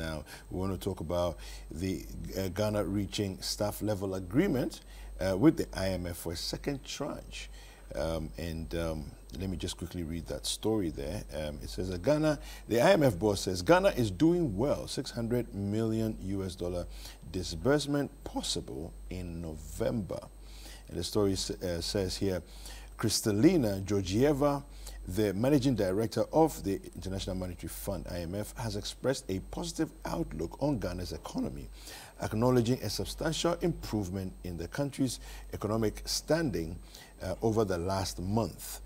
now. We want to talk about the Ghana reaching staff level agreement with the IMF for a second tranche. Let me just quickly read that story there. It says that Ghana, the IMF boss says Ghana is doing well. $600 million disbursement possible in November. And the story says here, Kristalina Georgieva, the managing director of the International Monetary Fund, IMF, has expressed a positive outlook on Ghana's economy, acknowledging a substantial improvement in the country's economic standing over the last month.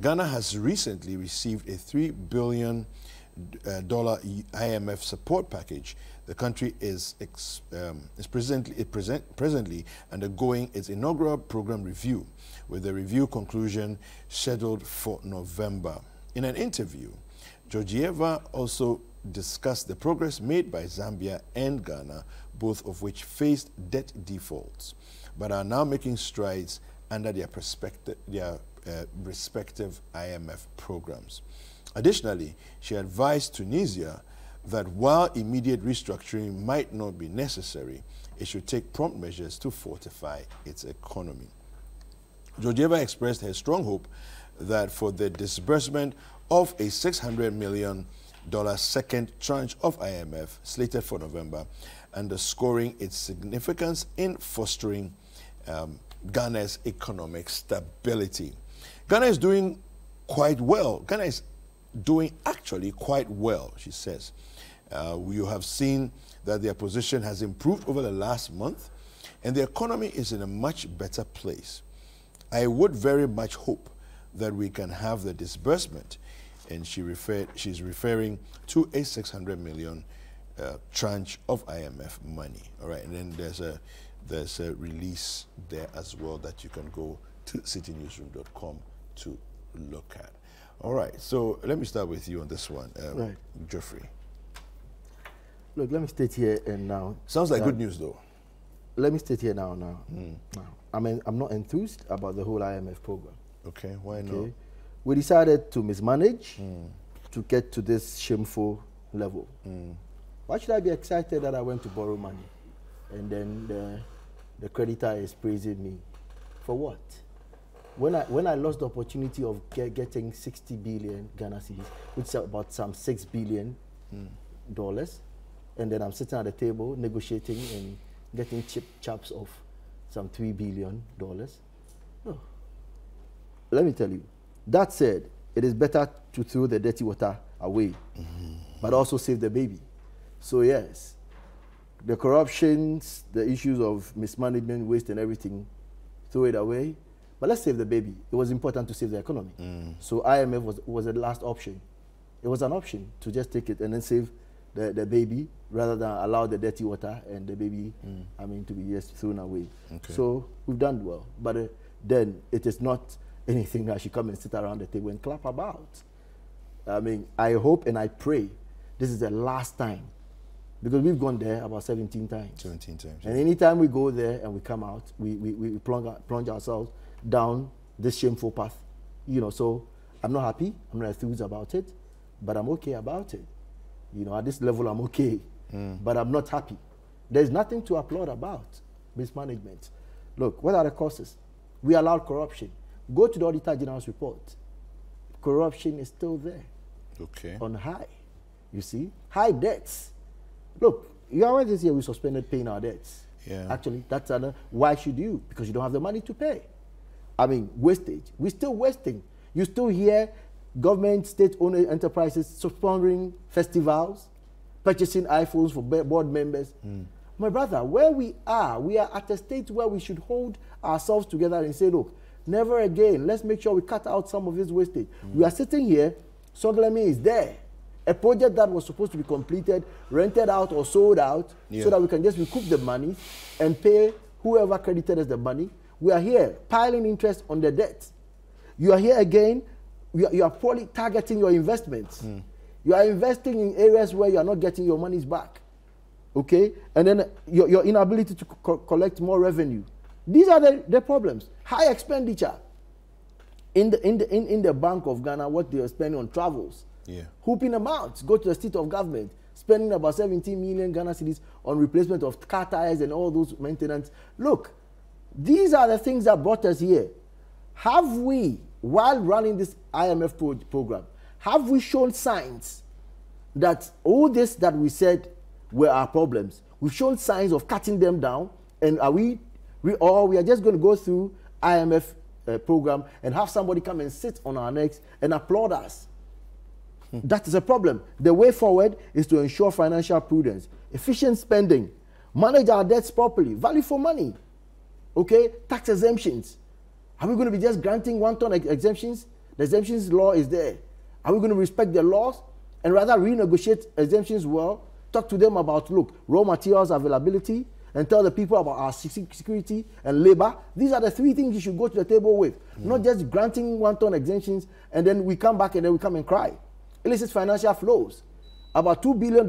Ghana has recently received a $3 billion IMF support package. The country is presently undergoing its inaugural program review, with the review conclusion scheduled for November. In an interview, Georgieva also discussed the progress made by Zambia and Ghana, both of which faced debt defaults, but are now making strides under their respective IMF programs. Additionally, she advised Tunisia that while immediate restructuring might not be necessary, it should take prompt measures to fortify its economy. Georgieva expressed her strong hope that for the disbursement of a $600 million second tranche of IMF slated for November, underscoring its significance in fostering Ghana's economic stability. Ghana is doing quite well. Ghana is doing actually quite well, she says. You have seen that their position has improved over the last month, and the economy is in a much better place. I would very much hope that we can have the disbursement, and she's referring to a $600 million tranche of IMF money. All right, and then there's a release there as well that you can go to citinewsroom.com to look at. All right, so let me start with you on this one, right. Geoffrey. Look, let me state here and now. Sounds like good news, though. Let me state here now. I mean, I'm not enthused about the whole IMF program. Okay, why not? We decided to mismanage to get to this shameful level. Why should I be excited that I went to borrow money and then the creditor is praising me? For what? When I lost the opportunity of getting 60 billion Ghana cedis, which is about some $6 billion, and then I'm sitting at the table negotiating and getting cheap chops of some $3 billion. No. Let me tell you, that said, it is better to throw the dirty water away, but also save the baby. So yes, the corruptions, the issues of mismanagement, waste and everything, throw it away. But let's save the baby. It was important to save the economy. So IMF was the last option. It was an option to just take it and then save the baby rather than allow the dirty water and the baby, to be just thrown away. Okay. So we've done well. But then it is not anything that should come and sit around the table and clap about. I mean, I hope and I pray this is the last time, because we've gone there about 17 times. 17 times. And anytime we go there and we come out, we plunge ourselves down this shameful path. So I'm not happy, I'm not enthused about it, but I'm okay about it. At this level I'm okay, but I'm not happy. There's nothing to applaud about mismanagement. Look, what are the causes? We allowed corruption. Go to the Auditor General's report. Corruption is still there. Okay. On high. You see? High debts. Look, you are this year we suspended paying our debts. Yeah. Actually, that's why should you? Because you don't have the money to pay. I mean, wastage. We're still wasting. You still hear government, state-owned enterprises sponsoring festivals, purchasing iPhones for board members. My brother, where we are at a state where we should hold ourselves together and say, look, never again. Let's make sure we cut out some of this wastage. We are sitting here, Soglemi is there. A project that was supposed to be completed, rented out or sold out, so that we can just recoup the money and pay whoever credited us the money. We are here piling interest on the debt. You are here again, you are probably targeting your investments. You are investing in areas where you are not getting your monies back. Okay? And then your inability to collect more revenue. These are the problems. High expenditure. In the Bank of Ghana, what they are spending on travels. Hooping amounts. Go to the state of government. spending about 17 million Ghana cedis on replacement of car tires and all those maintenance. Look, these are the things that brought us here. Have we, while running this IMF program, have we shown signs that all this that we said were our problems, we've shown signs of cutting them down, and are we are just going to go through IMF program and have somebody come and sit on our necks and applaud us? That is a problem. The way forward is to ensure financial prudence, efficient spending, manage our debts properly, value for money, okay, tax exemptions. Are we going to be just granting one-ton exemptions? The exemptions law is there. Are we going to respect the laws and rather renegotiate exemptions well, talk to them about, look, raw materials availability, and tell the people about our security and labor? These are the three things you should go to the table with, not just granting one-ton exemptions and then we come back and then we come and cry. Illicit financial flows. About $2 billion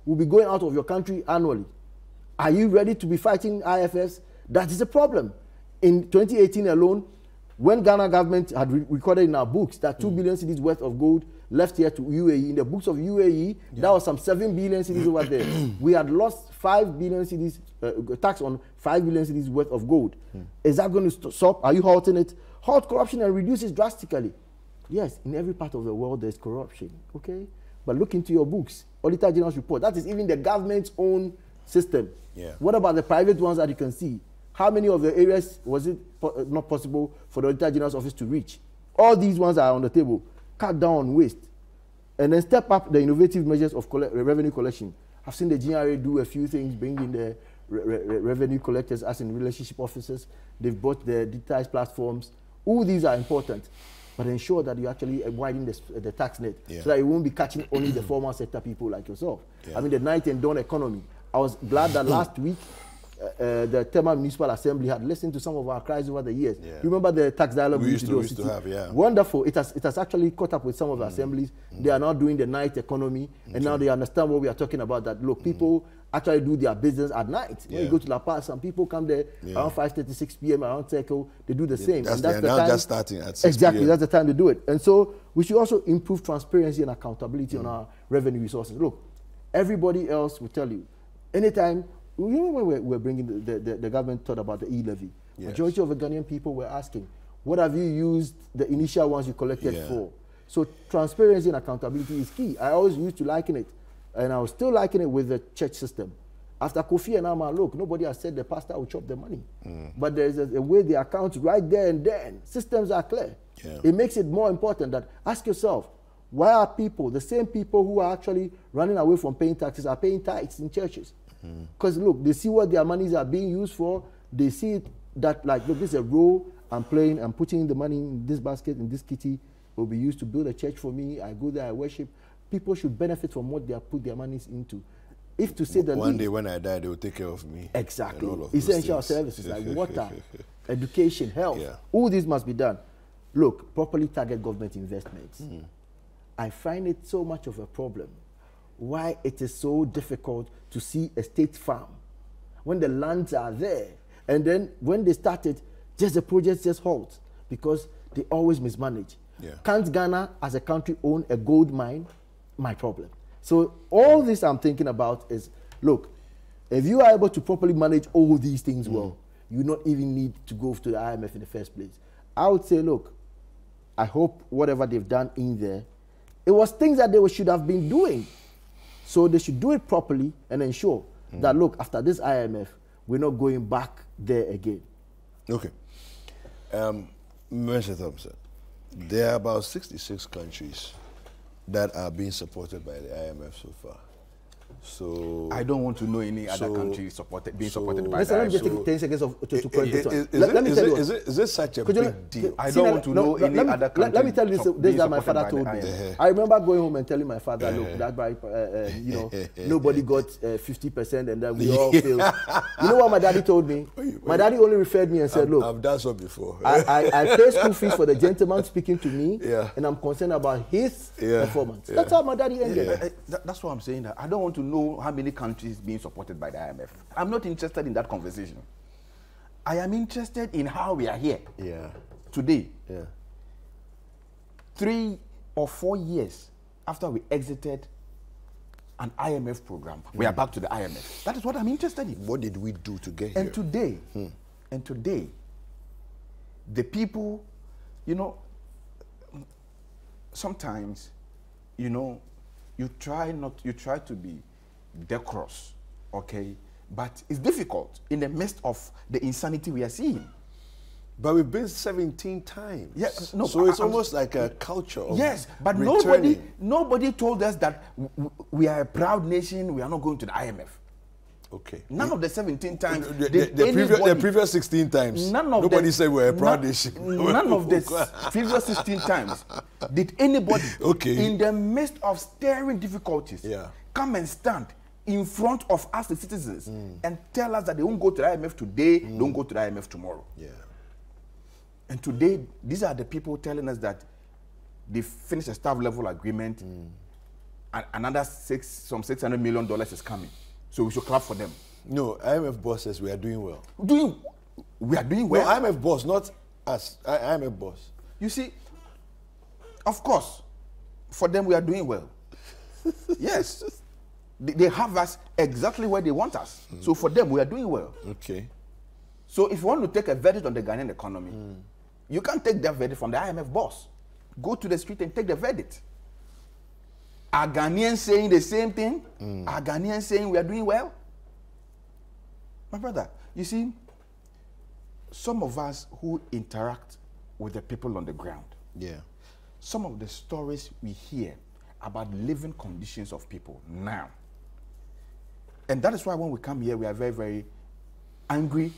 will be going out of your country annually. Are you ready to be fighting IFS? That is a problem. In 2018 alone, when Ghana government had recorded in our books that 2 billion cedis worth of gold left here to UAE, in the books of UAE, that was some 7 billion cedis over there. We had lost 5 billion cedis, tax on 5 billion cedis worth of gold. Is that going to stop? Are you halting it? Halt corruption and reduce it drastically. Yes, in every part of the world there's corruption, okay? But look into your books, Auditor General's report. That is even the government's own system. Yeah. What about the private ones that you can see? How many of the areas was it not possible for the Auditor General's office to reach? All these ones are on the table. Cut down on waste. And then step up the innovative measures of revenue collection. I've seen the GRA do a few things, bring in the revenue collectors as in relationship officers. They've bought the digitized platforms. All these are important. But ensure that you actually widen the tax net so that you won't be catching only the formal sector people like yourself. I mean, the night and dawn economy. I was glad that last week the Tema Municipal Assembly had listened to some of our cries over the years. You remember the tax dialogue we used to have? Wonderful. It has actually caught up with some of the assemblies. They are now doing the night economy, and now they understand what we are talking about, that, look, people actually do their business at night. When you go to La Paz, some people come there around 5:36 p.m., around Teco, they do the same. And that's the time, just starting at 6 exactly, that's the time to do it. And so we should also improve transparency and accountability on our revenue resources. Look, everybody else will tell you, anytime, you know, when we're bringing the government thought about the e-levy, majority of the Ghanaian people were asking, what have you used the initial ones you collected for? So transparency and accountability is key. I always used to liken it, and I was still liking it with the church system. After Kofi and Amma, look, nobody has said the pastor will chop the money. But there's a way the accounts right there and then. Systems are clear. It makes it more important that ask yourself, why are people, the same people who are actually running away from paying taxes, are paying tithes in churches? Because look, they see what their monies are being used for. They see it that, like, look, this is a role I'm playing. I'm putting the money in this basket, in this kitty, will be used to build a church for me. I go there, I worship. People should benefit from what they have put their monies into. If to say that one day when I die, they will take care of me. Exactly. Essential services like water, education, health. All these must be done. Look, properly target government investments. I find it so much of a problem why it is so difficult to see a state farm when the lands are there, and then when they started, just the projects just halt because they always mismanage. Can't Ghana as a country own a gold mine? My problem. So all this I'm thinking about is, look, if you are able to properly manage all these things well, you not even need to go to the IMF in the first place. I would say, look, I hope whatever they've done in there, it was things that they should have been doing. So they should do it properly and ensure that, look, after this IMF, we're not going back there again. Okay. Mr. Thompson, there are about 66 countries that are being supported by the IMF so far. So I don't want to know any other country being supported by the IMF. Let me take 10 seconds to point this one. Let me tell you. Is this such a big deal? I don't want to know any other country. Let me tell you this that my father told me. I remember going home and telling my father, look, that you know, nobody got 50% and that we all failed. You know what my daddy told me? My daddy only referred me and said, look, I've done so before. I pay school fees for the gentleman speaking to me, and I'm concerned about his performance. That's how my daddy ended. That's what I'm saying. That I don't want to know how many countries being supported by the IMF. I'm not interested in that conversation. I am interested in how we are here today. 3 or 4 years after we exited an IMF program. We are back to the IMF. That is what I'm interested in. What did we do to get And here? today, the people, you know, sometimes, you know, you try to be decorous, okay? But it's difficult in the midst of the insanity we are seeing. But we've been 17 times. Yeah, no, so it's almost like a culture of yes, but returning. nobody told us that we are a proud nation, we are not going to the IMF. Okay. None of the 17 times. The previous 16 times. Nobody said we're a proud nation. None of the previous 16 times did anybody, in the midst of staring difficulties, come and stand in front of us, the citizens, and tell us that they won't go to the IMF today, don't go to the IMF tomorrow. Yeah. And today, these are the people telling us that they finished a staff level agreement, and another some $600 million is coming. So we should clap for them. No, IMF boss says we are doing well. We are doing well? No, IMF boss, not us. IMF boss. You see, of course, for them we are doing well. Yes. They have us exactly where they want us. So for them, we are doing well. Okay. So if you want to take a verdict on the Ghanaian economy, you can't take that verdict from the IMF boss. Go to the street and take the verdict. Are Ghanaians saying the same thing? Are Ghanaians saying we are doing well? My brother, you see, some of us who interact with the people on the ground, some of the stories we hear about living conditions of people now, and that is why when we come here, we are very, very angry,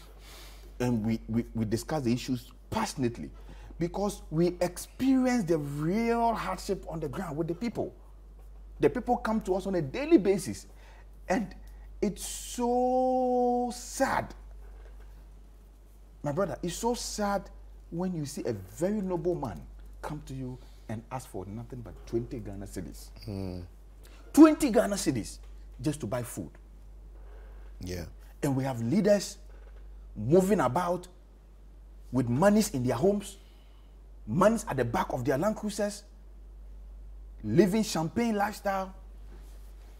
and we discuss the issues passionately, because we experience the real hardship on the ground with the people. The people come to us on a daily basis, and it's so sad. My brother, it's so sad when you see a very noble man come to you and ask for nothing but 20 Ghana cedis. 20 Ghana cedis just to buy food. Yeah. And we have leaders moving about with monies in their homes, monies at the back of their Land Cruisers, living champagne lifestyle.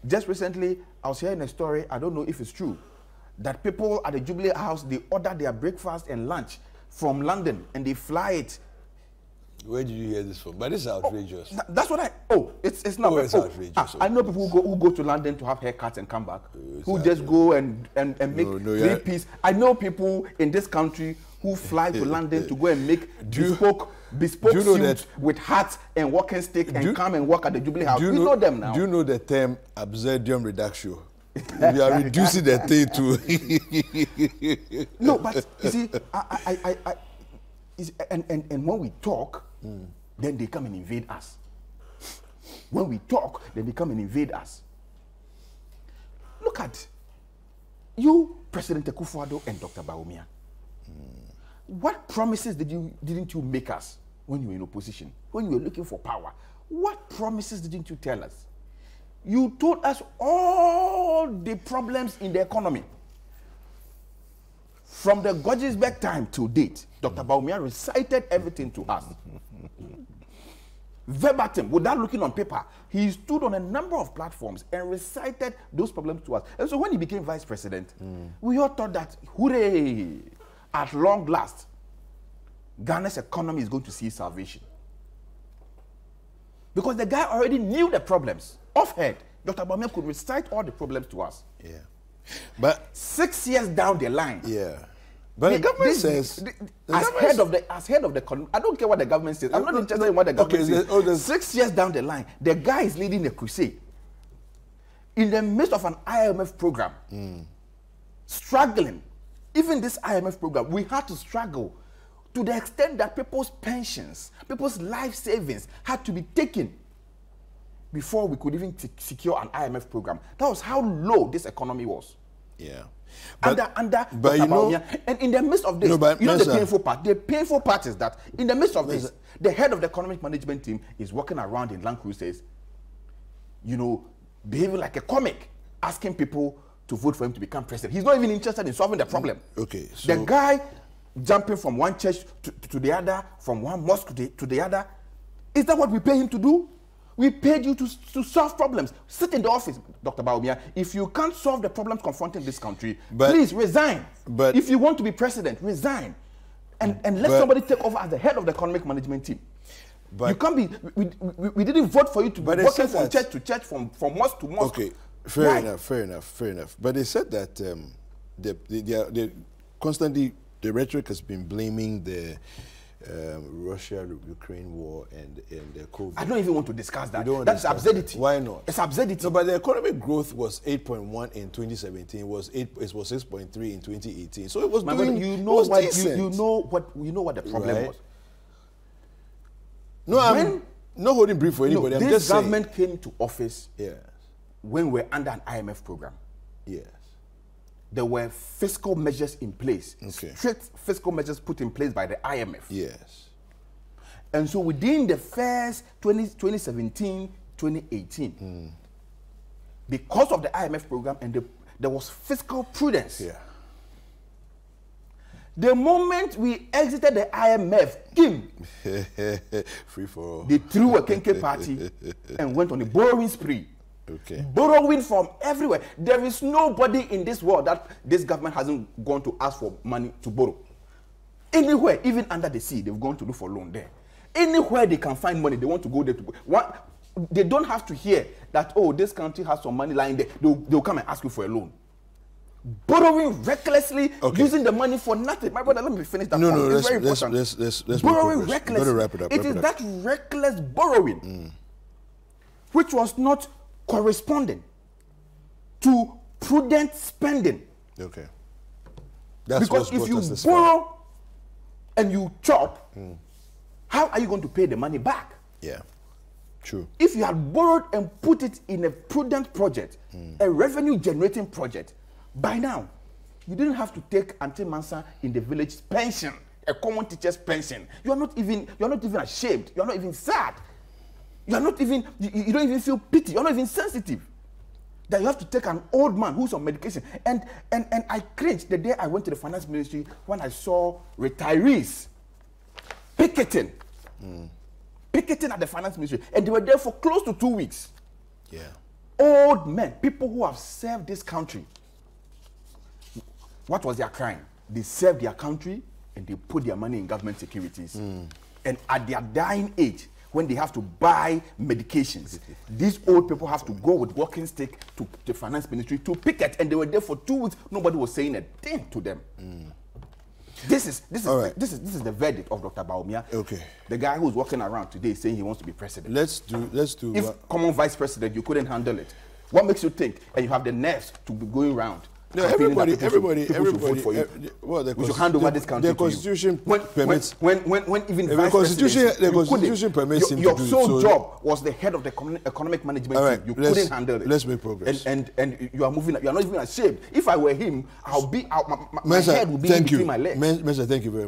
Just recently, I was hearing a story, I don't know if it's true, that people at the Jubilee House, they order their breakfast and lunch from London and they fly it. Where did you hear this from? But this is outrageous. That's what it's not. It's outrageous. I know people who go to London to have haircuts and come back, who just go and make three-piece. I know people in this country who fly to London to go and make bespoke suits with hats and walking stick and come and work at the Jubilee House. We know them now. Do you know the term absurdium reductio? We are reducing the thing to... No, but you see, and when we talk, then they come and invade us. When we talk, then they come and invade us. Look at you, President Akufo-Addo and Dr. Bawumia. What promises didn't you make us when you were in opposition, when you were looking for power? What promises didn't you tell us? You told us all the problems in the economy. From the Gordonsberg time to date, Dr. Bawumia recited everything to us. Verbatim, without looking on paper, he stood on a number of platforms and recited those problems to us. And so when he became vice president, we all thought that, hooray, at long last, Ghana's economy is going to see salvation. Because the guy already knew the problems. Offhand, Dr. Bawumia could recite all the problems to us. Yeah. But 6 years down the line, but the government says, as head of the, I don't care what the government says. I'm not interested in what the government says. 6 years down the line, the guy is leading a crusade in the midst of an IMF program, struggling. Even this IMF program, we had to struggle to the extent that people's pensions, people's life savings had to be taken before we could even secure an IMF program. That was how low this economy was. Yeah. But you know, and in the midst of this, the painful part? The painful part is that in the midst of this, the head of the economic management team is walking around in Land Cruisers, you know, behaving like a comic, asking people to vote for him to become president. He's not even interested in solving the problem. Okay. So the guy jumping from one church to the other, from one mosque to the other, is that what we pay him to do? We paid you to solve problems. Sit in the office, Dr. Bawumia. If you can't solve the problems confronting this country, please resign. But if you want to be president, resign. And let somebody take over as the head of the economic management team. But you can't be. We didn't vote for you to be working from church to church, from mosque to mosque. Okay, fair enough. But they said that they constantly, the rhetoric has been blaming the Russia-Ukraine war and the COVID. I don't even want to discuss that. That's absurdity. Why not? It's absurdity. No, but the economic growth was 8.1 in 2017. It was 6.3 in 2018. So it was doing. You know what the problem was. No, I'm not holding brief for anybody. I'm this just government came to office. Yes. When we're under an IMF program. Yes. There were fiscal measures in place, strict fiscal measures put in place by the IMF. Yes. And so within the first 2017, 2018, because of the IMF program and there was fiscal prudence. Yeah. The moment we exited the IMF, free for all. They threw a kenke party and went on a borrowing spree. Okay. Borrowing from everywhere. There is nobody in this world that this government hasn't gone to ask for money to borrow. Anywhere, even under the sea, they've gone to look for loan there. Anywhere they can find money, they want to go there. They don't have to hear that, oh, this country has some money lying there. They'll come and ask you for a loan. Borrowing recklessly, using the money for nothing. My brother, let me finish that point. It's very important. Let's borrowing recklessly. Wrap it up. It is that reckless borrowing which was not corresponding to prudent spending. Okay. Because if you borrow and you chop, how are you going to pay the money back? Yeah, true. If you had borrowed and put it in a prudent project, a revenue generating project, by now, you didn't have to take Auntie Mansa in the village pension, a common teacher's pension. You're not even ashamed. You're not even sad. You don't even feel pity. You're not even sensitive. That you have to take an old man who's on medication. And I cringed the day I went to the finance ministry when I saw retirees picketing at the finance ministry. And they were there for close to 2 weeks. Yeah. Old men, people who have served this country. What was their crime? They served their country and they put their money in government securities. And at their dying age, when they have to buy medications, these old people have to go with walking stick to the finance ministry to picket, and they were there for 2 weeks. Nobody was saying a thing to them. This is the verdict of Dr. Bawumia. Okay. The guy who's walking around today saying he wants to be president. Let's do. If common vice president, you couldn't handle it. What makes you think, and you have the nerves to be going around? No, everybody. Well, we should hand over this country. The Constitution permits. When even the Constitution permits him to do it. Your sole job was the head of the economic management team. You couldn't handle it. Let's make progress. And you are moving. You are not even ashamed. If I were him, my head would be between my legs. Mensah, thank you very much.